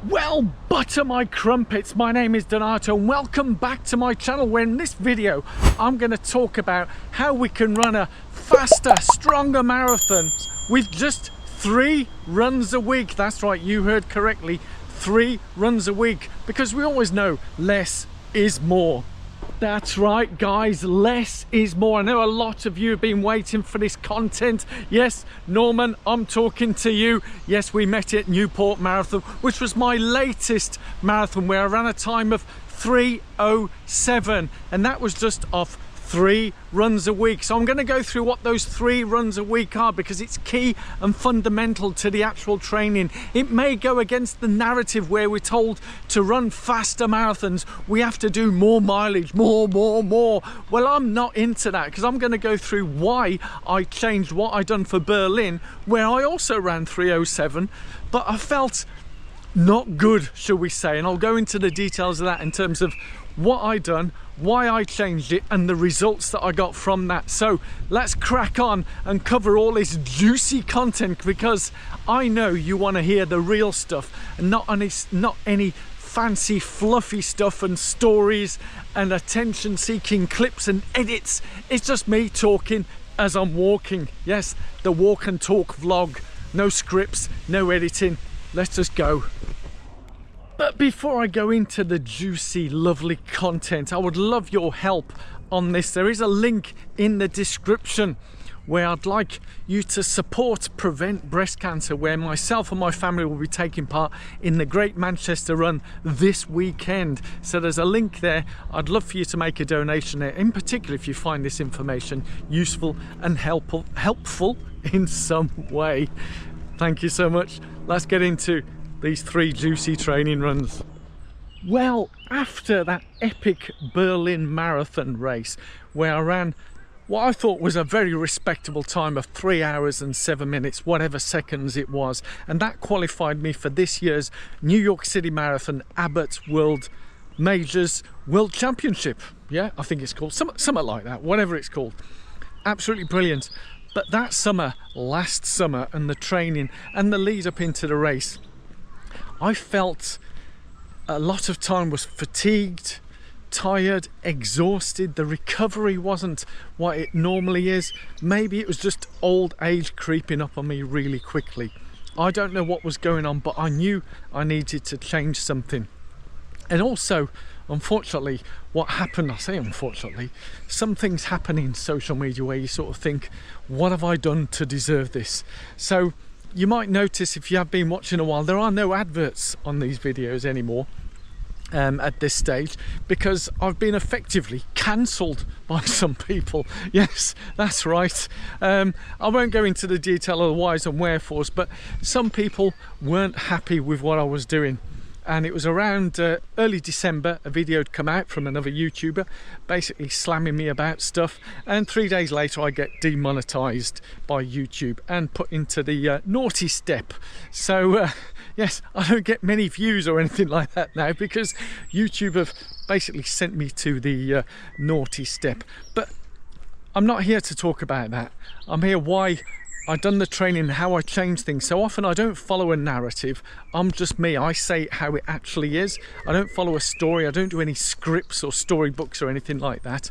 Well, butter my crumpets, my name is Donato and welcome back to my channel, where in this video I'm going to talk about how we can run a faster, stronger marathon with just 3 runs a week. That's right, you heard correctly, 3 runs a week, because we always know less is more. That's right guys, less is more. I know a lot of you have been waiting for this content. Yes, Norman, I'm talking to you. Yes, we met at Newport Marathon, which was my latest marathon, where I ran a time of 3:07, and that was just off 3 runs a week. So I'm going to go through what those 3 runs a week are, because it's key and fundamental to the actual training. It may go against the narrative where we're told to run faster marathons, we have to do more mileage, more. Well, I'm not into that, because I'm going to go through why I changed what I done for Berlin, where I also ran 3:07, but I felt not good, shall we say, and I'll go into the details of that in terms of what I done, why I changed it, and the results that I got from that. So let's crack on and cover all this juicy content, because I know you want to hear the real stuff and not any fancy fluffy stuff and stories and attention seeking clips and edits. It's just me talking as I'm walking. Yes, the walk and talk vlog, no scripts, no editing. Let's just go. But before I go into the juicy, lovely content, I would love your help on this. There is a link in the description where I'd like you to support Prevent Breast Cancer, where myself and my family will be taking part in the Great Manchester Run this weekend. So there's a link there. I'd love for you to make a donation there, in particular if you find this information useful and helpful in some way. Thank you so much. Let's get into these 3 juicy training runs. Well, after that epic Berlin Marathon race, where I ran what I thought was a very respectable time of 3 hours and 7 minutes, whatever seconds it was, and that qualified me for this year's New York City Marathon Abbott World Majors World Championship. Yeah, I think it's called something like that, whatever it's called. Absolutely brilliant. But that summer, last summer, and the training and the lead up into the race, I felt a lot of time was fatigued, tired, exhausted. The recovery wasn't what it normally is. Maybe it was just old age creeping up on me really quickly. I don't know what was going on, but I knew I needed to change something. And also, unfortunately, what happened, I say unfortunately, some things happen in social media where you sort of think, what have I done to deserve this? So you might notice, if you have been watching a while, there are no adverts on these videos anymore at this stage, because I've been effectively cancelled by some people. Yes, that's right. I won't go into the detail of the whys and wherefores, but some people weren't happy with what I was doing. And it was around early December, a video had come out from another YouTuber basically slamming me about stuff, and 3 days later I get demonetized by YouTube and put into the naughty step. So yes, I don't get many views or anything like that now, because YouTube have basically sent me to the naughty step. But I'm not here to talk about that. I'm here why I've done the training, how I change things. So often I don't follow a narrative. I'm just me. I say it how it actually is. I don't follow a story. I don't do any scripts or storybooks or anything like that.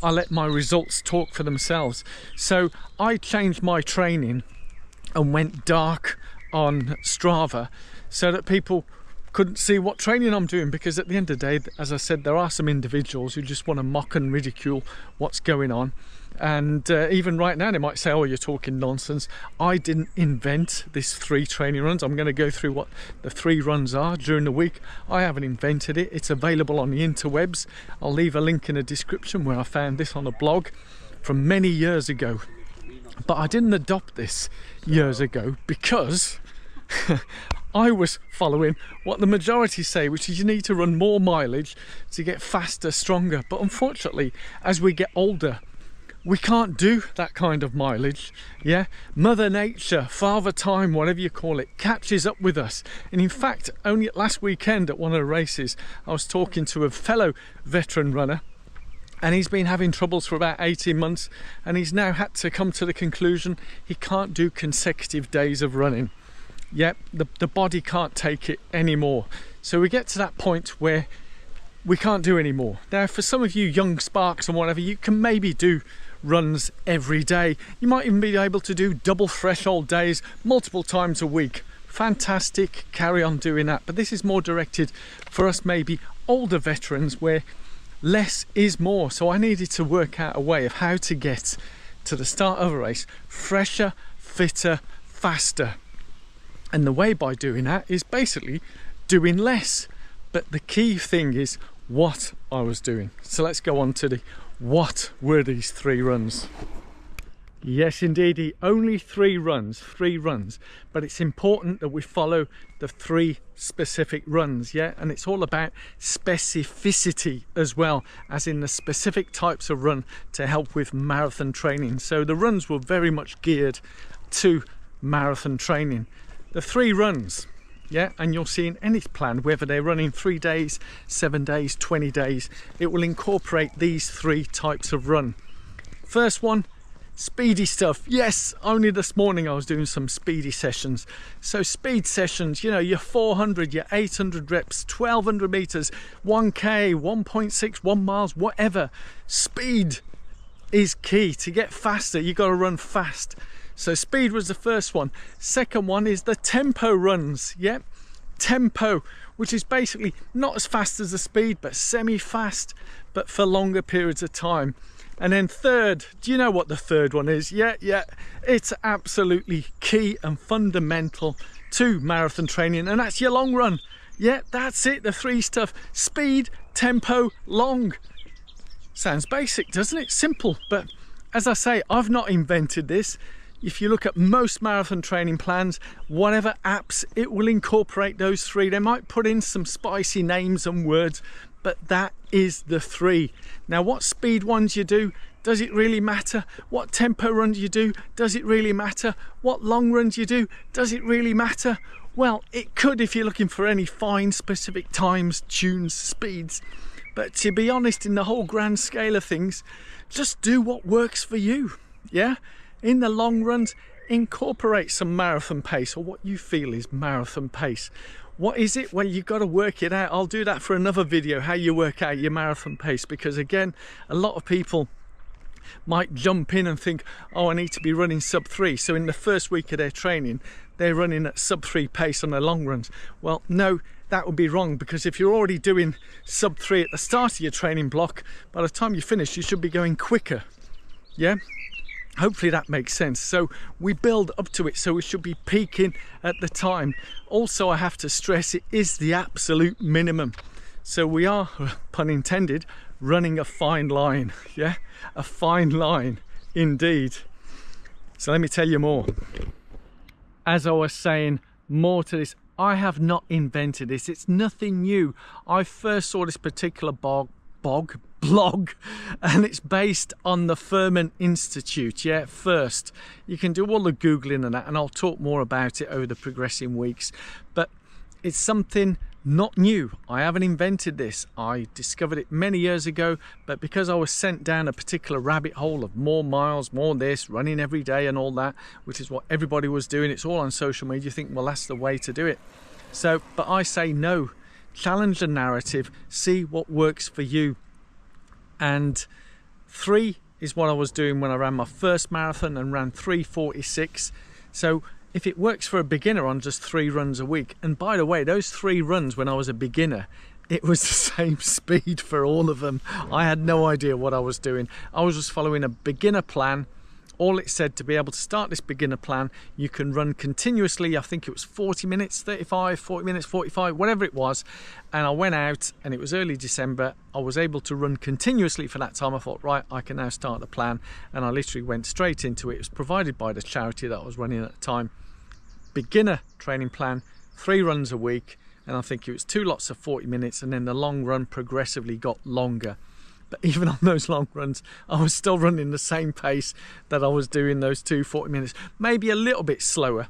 I let my results talk for themselves. So I changed my training and went dark on Strava so that people couldn't see what training I'm doing, because at the end of the day, as I said, there are some individuals who just want to mock and ridicule what's going on. And even right now they might say, oh, you're talking nonsense. I didn't invent this 3 training runs. I'm going to go through what the 3 runs are during the week. I haven't invented it. It's available on the interwebs. I'll leave a link in the description where I found this on a blog from many years ago. But I didn't adopt this years ago because I was following what the majority say, which is you need to run more mileage to get faster, stronger. But unfortunately, as we get older, we can't do that kind of mileage. Yeah, Mother Nature, Father Time, whatever you call it, catches up with us. And in fact, only last weekend at one of the races, I was talking to a fellow veteran runner, and he's been having troubles for about 18 months, and he's now had to come to the conclusion he can't do consecutive days of running. Yep, the body can't take it anymore. So we get to that point where we can't do any more. Now, for some of you young sparks and whatever, you can maybe do runs every day. You might even be able to do double threshold days multiple times a week. Fantastic, carry on doing that. But this is more directed for us maybe older veterans where less is more. So I needed to work out a way of how to get to the start of a race fresher, fitter, faster. And the way by doing that is basically doing less. But the key thing is what I was doing. So let's go on to what were these 3 runs. Yes, indeed, only 3 runs, but it's important that we follow the 3 specific runs, yeah? And it's all about specificity as well, as in the specific types of run to help with marathon training. So the runs were very much geared to marathon training. The 3 runs, yeah, and you'll see in any plan, whether they're running 3 days, 7 days, 20 days, it will incorporate these 3 types of run. First one, speedy stuff. Yes, only this morning I was doing some speedy sessions. So speed sessions, you know, your 400, your 800 reps, 1200 meters, 1k, 1.6, 1 miles, whatever. Speed is key. To get faster, you got to run fast. So speed was the first one. Second one is the tempo runs. Yep, tempo, which is basically not as fast as the speed, but semi-fast, but for longer periods of time. And then third, do you know what the third one is? Yeah, it's absolutely key and fundamental to marathon training, and that's your long run. Yeah, that's it, the 3 stuff: speed, tempo, long. Sounds basic, doesn't it? Simple, but as I say, I've not invented this. If you look at most marathon training plans, whatever apps, it will incorporate those 3. They might put in some spicy names and words, but that is the 3. Now, what speed ones you do, does it really matter? What tempo runs you do, does it really matter? What long runs you do, does it really matter? Well, it could if you're looking for any fine specific times, tunes, speeds. But to be honest, in the whole grand scale of things, just do what works for you, yeah? In the long runs, incorporate some marathon pace, or what you feel is marathon pace. What is it? Well, you've got to work it out. I'll do that for another video, how you work out your marathon pace, because again, a lot of people might jump in and think, oh, I need to be running sub 3. So in the first week of their training, they're running at sub 3 pace on their long runs. Well, no, that would be wrong, because if you're already doing sub 3 at the start of your training block, by the time you finish, you should be going quicker, yeah? Hopefully that makes sense. So we build up to it, so we should be peaking at the time. Also, I have to stress, it is the absolute minimum. So we are, pun intended, running a fine line, yeah? A fine line indeed. So let me tell you more. As I was saying, more to this. I have not invented this. It's nothing new. I first saw this particular blog, and it's based on the Furman Institute. Yeah, first you can do all the googling and that, and I'll talk more about it over the progressing weeks, but it's something not new. I haven't invented this. I discovered it many years ago, but because I was sent down a particular rabbit hole of more miles, more this, running every day and all that, which is what everybody was doing, it's all on social media, you think, well, that's the way to do it. So, but I say no, challenge the narrative, see what works for you. And 3 is what I was doing when I ran my first marathon, and ran 3:46. So if it works for a beginner on just 3 runs a week, and by the way, those 3 runs when I was a beginner, it was the same speed for all of them. I had no idea what I was doing. I was just following a beginner plan. All it said, to be able to start this beginner plan, you can run continuously. I think it was 40 minutes, 35, 40 minutes, 45, whatever it was. And I went out, and it was early December. I was able to run continuously for that time. I thought, right, I can now start the plan. And I literally went straight into it. It was provided by the charity that I was running at the time. Beginner training plan, 3 runs a week. And I think it was 2 lots of 40 minutes. And then the long run progressively got longer. But even on those long runs, I was still running the same pace that I was doing those 2 40 minutes, maybe a little bit slower.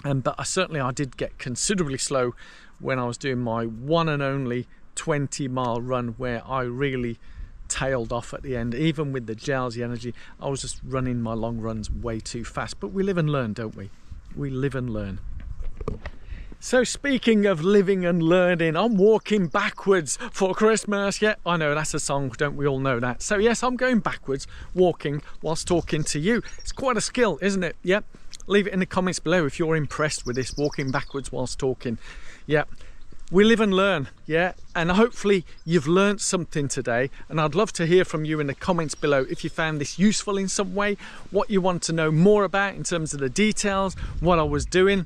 But I did get considerably slow when I was doing my one and only 20-mile run, where I really tailed off at the end. Even with the gels, the energy, I was just running my long runs way too fast. But we live and learn, don't we? We live and learn. So speaking of living and learning, I'm walking backwards for Christmas. Yeah, I know, that's a song, don't we all know that? So yes, I'm going backwards, walking whilst talking to you. It's quite a skill, isn't it? Yep. Leave it in the comments below if you're impressed with this, walking backwards whilst talking. Yeah, we live and learn, yeah, and hopefully you've learned something today, and I'd love to hear from you in the comments below if you found this useful in some way, what you want to know more about in terms of the details, what I was doing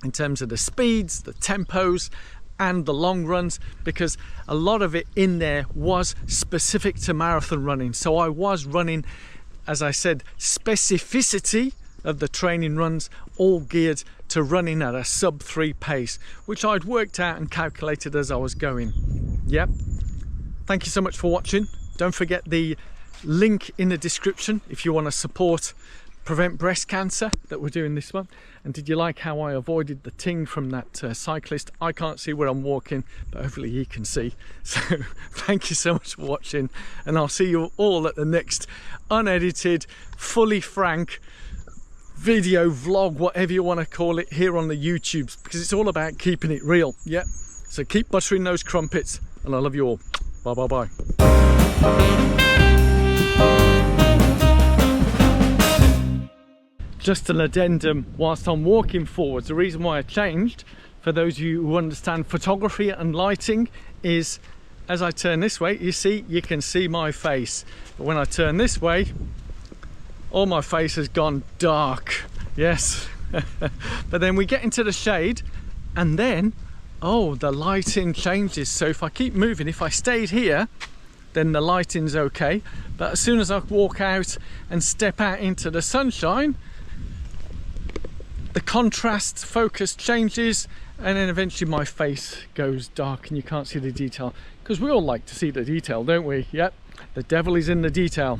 in terms of the speeds, the tempos and the long runs, because a lot of it in there was specific to marathon running. So I was running, as I said, specificity of the training runs all geared to running at a sub 3 pace, which I'd worked out and calculated as I was going. Yep. Thank you so much for watching. Don't forget the link in the description if you want to support Prevent Breast Cancer that we're doing this month. And did you like how I avoided the ting from that cyclist? I can't see where I'm walking, but hopefully he can see. So thank you so much for watching, and I'll see you all at the next unedited, fully frank video vlog, whatever you want to call it, here on the YouTubes, because it's all about keeping it real. Yeah, so keep buttering those crumpets, and I love you all. Bye bye bye. Just an addendum whilst I'm walking forwards. The reason why I changed, for those of you who understand photography and lighting, is as I turn this way, you can see my face, but when I turn this way, all my face has gone dark. Yes. But then we get into the shade, and then oh, the lighting changes. So if I keep moving, if I stayed here, then the lighting's okay, but as soon as I walk out and step out into the sunshine, the contrast focus changes, and then eventually my face goes dark and you can't see the detail, because we all like to see the detail, don't we? Yep, the devil is in the detail.